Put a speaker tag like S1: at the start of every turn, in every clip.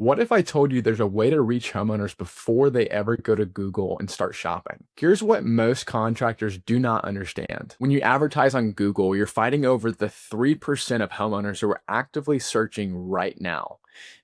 S1: What if I told you there's a way to reach homeowners before they ever go to Google and start shopping? Here's what most contractors do not understand. When you advertise on Google, you're fighting over the 3% of homeowners who are actively searching right now.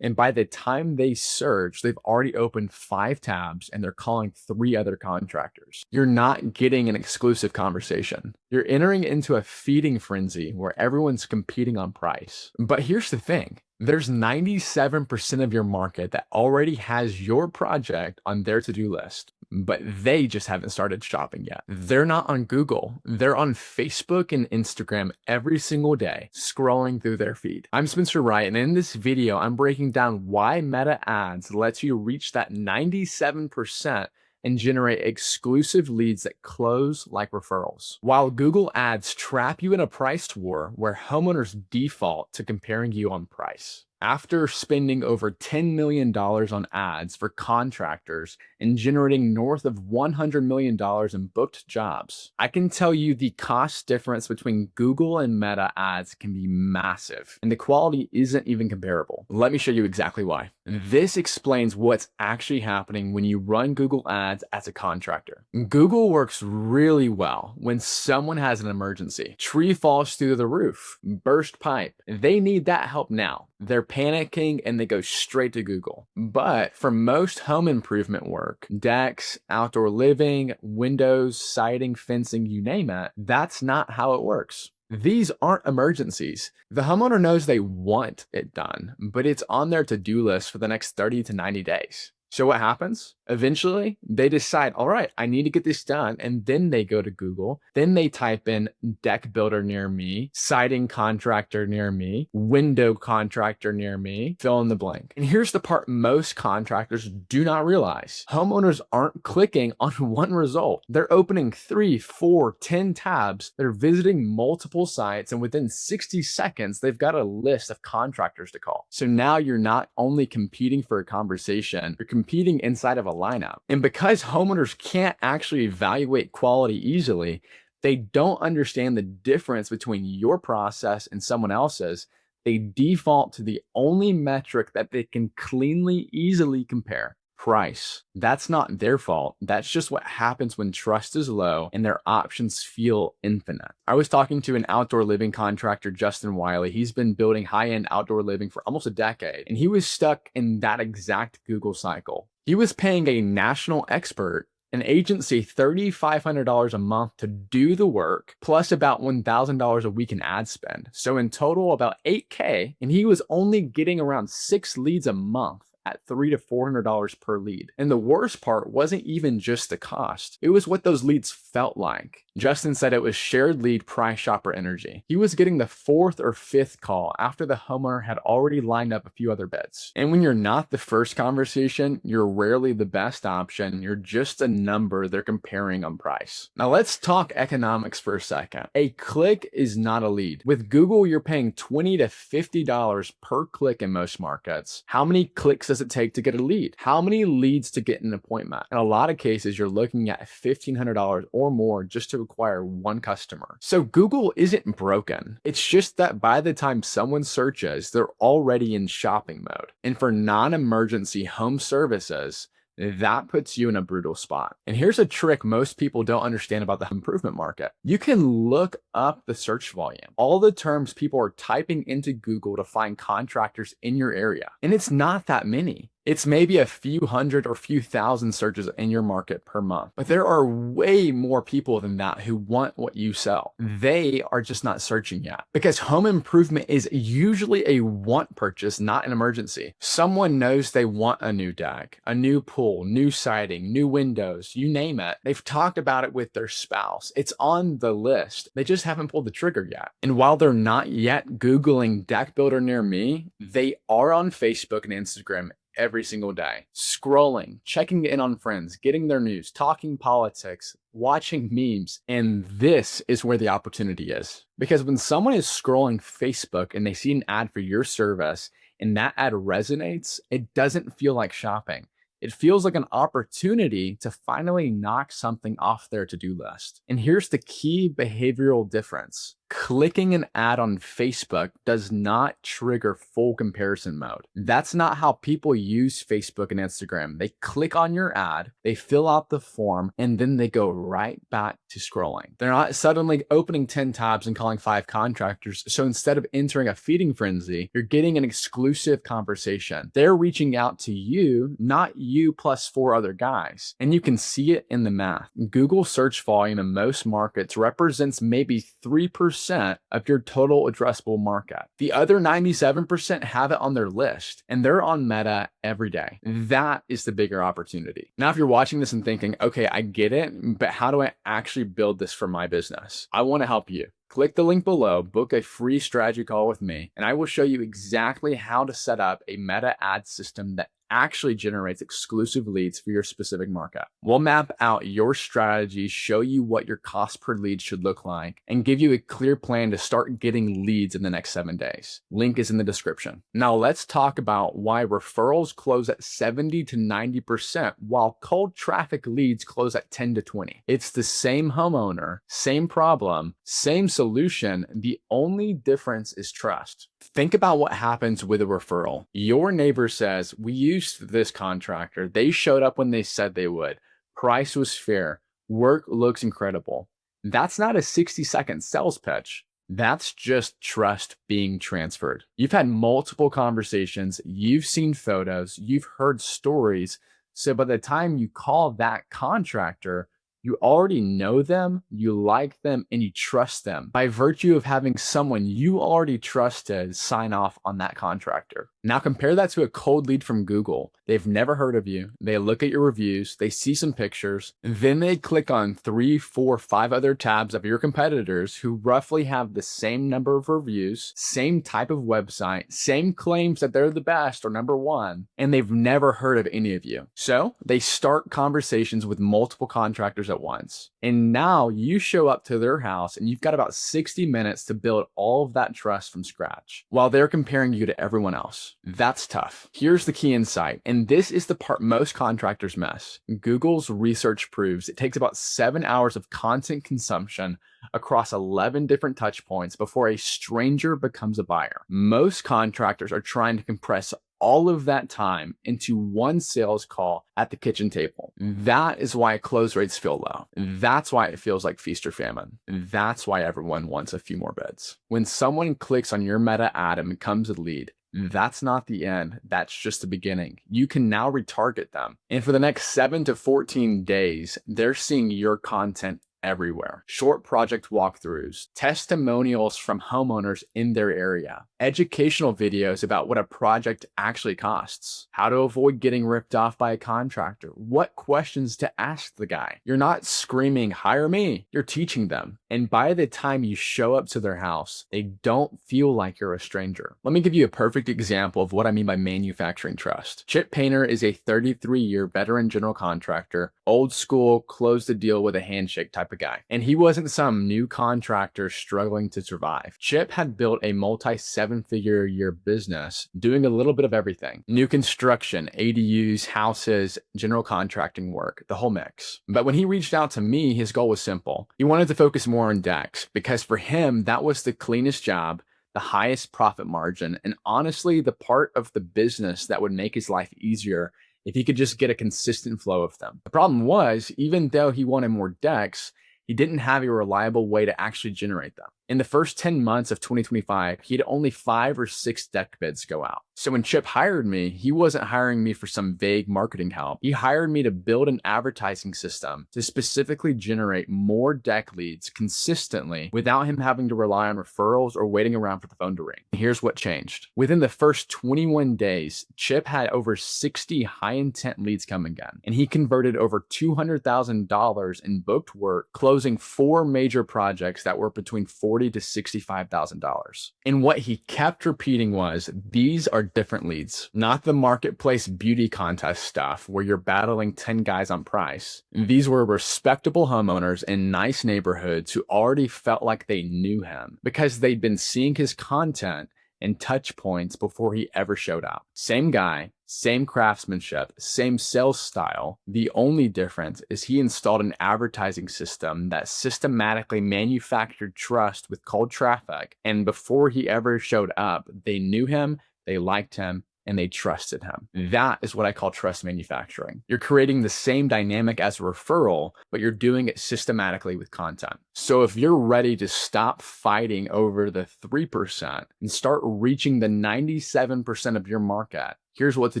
S1: And by the time they search, they've already opened 5 tabs and they're calling 3 other contractors. You're not getting an exclusive conversation. You're entering into a feeding frenzy where everyone's competing on price. But here's the thing. There's 97% of your market that already has your project on their to-do list, but they just haven't started shopping yet. They're not on Google. They're on Facebook and Instagram every single day, scrolling through their feed. I'm Spencer Wright, and in this video, I'm breaking down why Meta Ads lets you reach that 97% and generate exclusive leads that close like referrals. While Google Ads trap you in a price war where homeowners default to comparing you on price. After spending over $10 million on ads for contractors and generating north of $100 million in booked jobs, I can tell you the cost difference between Google and Meta ads can be massive, and the quality isn't even comparable. Let me show you exactly why. This explains what's actually happening when you run Google Ads as a contractor. Google works really well when someone has an emergency. Tree falls through the roof, burst pipe. They need that help now. They're panicking and they go straight to Google. But for most home improvement work, decks, outdoor living, windows, siding, fencing, you name it, that's not how it works. These aren't emergencies. The homeowner knows they want it done, but it's on their to-do list for the next 30 to 90 days. So what happens? Eventually, they decide, all right, I need to get this done. And then they go to Google. Then they type in deck builder near me, siding contractor near me, window contractor near me, fill in the blank. And here's the part most contractors do not realize. Homeowners aren't clicking on one result. They're opening 3, 4, 10 tabs. They're visiting multiple sites. And within 60 seconds, they've got a list of contractors to call. So now you're not only competing for a conversation, you're competing inside of a lineup. And because homeowners can't actually evaluate quality easily, they don't understand the difference between your process and someone else's. They default to the only metric that they can cleanly, easily compare: price. That's not their fault. That's just what happens when trust is low and their options feel infinite. I was talking to an outdoor living contractor, Justin Wiley. He's been building high-end outdoor living for almost a decade, and he was stuck in that exact Google cycle. He was paying a national expert, an agency, $3,500 a month to do the work, plus about $1,000 a week in ad spend. So in total, about $8K, and he was only getting around 6 leads a month at $300 to $400 per lead. And the worst part wasn't even just the cost. It was what those leads felt like. Justin said it was shared lead price shopper energy. He was getting the 4th or 5th call after the homeowner had already lined up a few other bids. And when you're not the first conversation, you're rarely the best option. You're just a number they're comparing on price. Now let's talk economics for a second. A click is not a lead. With Google, you're paying $20 to $50 per click in most markets. How many clicks does it take to get a lead? How many leads to get an appointment? In a lot of cases, you're looking at $1,500 or more just to acquire one customer. So Google isn't broken. It's just that by the time someone searches, they're already in shopping mode. And for non-emergency home services, that puts you in a brutal spot. And here's a trick most people don't understand about the home improvement market. You can look up the search volume, all the terms people are typing into Google to find contractors in your area. And it's not that many. It's maybe a few hundred or few thousand searches in your market per month. But there are way more people than that who want what you sell. They are just not searching yet. Because home improvement is usually a want purchase, not an emergency. Someone knows they want a new deck, a new pool, new siding, new windows, you name it. They've talked about it with their spouse. It's on the list. They just haven't pulled the trigger yet. And while they're not yet Googling deck builder near me, they are on Facebook and Instagram every single day, scrolling, checking in on friends, getting their news, talking politics, watching memes. And this is where the opportunity is. Because when someone is scrolling Facebook and they see an ad for your service and that ad resonates, it doesn't feel like shopping. It feels like an opportunity to finally knock something off their to-do list. And here's the key behavioral difference. Clicking an ad on Facebook does not trigger full comparison mode. That's not how people use Facebook and Instagram. They click on your ad, they fill out the form, and then they go right back to scrolling. They're not suddenly opening 10 tabs and calling 5 contractors. So instead of entering a feeding frenzy, you're getting an exclusive conversation. They're reaching out to you, not you plus 4 other guys. And you can see it in the math. Google search volume in most markets represents maybe 3% of your total addressable market. The other 97% have it on their list, and they're on Meta every day. That is the bigger opportunity. Now, if you're watching this and thinking, okay, I get it, but how do I actually build this for my business? I want to help you. Click the link below, book a free strategy call with me, and I will show you exactly how to set up a Meta ad system that actually generates exclusive leads for your specific market. We'll map out your strategy, show you what your cost per lead should look like, and give you a clear plan to start getting leads in the next 7 days. Link is in the description. Now let's talk about why referrals close at 70 to 90% while cold traffic leads close at 10 to 20. It's the same homeowner, same problem, same solution. The only difference is trust. Think about what happens with a referral. Your neighbor says, we used this contractor. They showed up when they said they would. Price was fair. Work looks incredible. That's not a 60-second sales pitch. That's just trust being transferred. You've had multiple conversations. You've seen photos. You've heard stories. So by the time you call that contractor, you already know them, you like them, and you trust them by virtue of having someone you already trusted sign off on that contractor. Now compare that to a cold lead from Google. They've never heard of you. They look at your reviews, they see some pictures, then they click on 3, 4, 5 other tabs of your competitors who roughly have the same number of reviews, same type of website, same claims that they're the best or number one, and they've never heard of any of you. So they start conversations with multiple contractors at once. And now you show up to their house and you've got about 60 minutes to build all of that trust from scratch while they're comparing you to everyone else. That's tough. Here's the key insight, and this is the part most contractors miss. Google's research proves it takes about 7 hours of content consumption across 11 different touch points before a stranger becomes a buyer. Most contractors are trying to compress all of that time into one sales call at the kitchen table. That is why close rates feel low. That's why it feels like feast or famine. That's why everyone wants a few more bids. When someone clicks on your Meta ad and becomes a lead, that's not the end. That's just the beginning. You can now retarget them. And for the next 7 to 14 days, they're seeing your content everywhere. Short project walkthroughs, testimonials from homeowners in their area, educational videos about what a project actually costs, how to avoid getting ripped off by a contractor, what questions to ask the guy. You're not screaming, hire me. You're teaching them. And by the time you show up to their house, they don't feel like you're a stranger. Let me give you a perfect example of what I mean by manufacturing trust. Chip Painter is a 33-year veteran general contractor, old school, close the deal with a handshake type of guy. And he wasn't some new contractor struggling to survive. Chip had built a multi-7-figure a year business doing a little bit of everything. New construction, ADUs, houses, general contracting work, the whole mix. But when he reached out to me, his goal was simple. He wanted to focus more on decks because for him, that was the cleanest job, the highest profit margin, and honestly, the part of the business that would make his life easier if he could just get a consistent flow of them. The problem was, even though he wanted more decks, he didn't have a reliable way to actually generate them. In the first 10 months of 2025, he had only 5 or 6 deck bids go out. So when Chip hired me, he wasn't hiring me for some vague marketing help. He hired me to build an advertising system to specifically generate more deck leads consistently without him having to rely on referrals or waiting around for the phone to ring. Here's what changed. Within the first 21 days, Chip had over 60 high intent leads come again, and he converted over $200,000 in booked work, closing 4 major projects that were between $40,000 to $65,000. And what he kept repeating was, these are different leads, not the marketplace beauty contest stuff where you're battling 10 guys on price. These were respectable homeowners in nice neighborhoods who already felt like they knew him because they'd been seeing his content and touch points before he ever showed up. Same guy, Same craftsmanship, same sales style. The only difference is he installed an advertising system that systematically manufactured trust with cold traffic. And before he ever showed up, they knew him, they liked him, and they trusted him. That is what I call trust manufacturing. You're creating the same dynamic as a referral, but you're doing it systematically with content. So if you're ready to stop fighting over the 3% and start reaching the 97% of your market, here's what to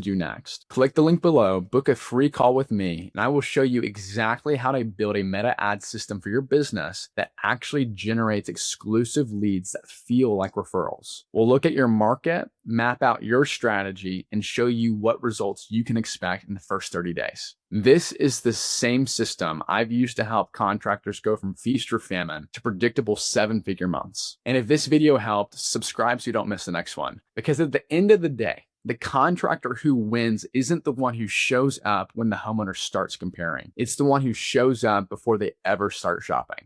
S1: do next. Click the link below, book a free call with me, and I will show you exactly how to build a meta ad system for your business that actually generates exclusive leads that feel like referrals. We'll look at your market, map out your strategy, and show you what results you can expect in the first 30 days. This is the same system I've used to help contractors go from feast or famine to predictable 7-figure months. And if this video helped, subscribe so you don't miss the next one. Because at the end of the day, the contractor who wins isn't the one who shows up when the homeowner starts comparing. It's the one who shows up before they ever start shopping.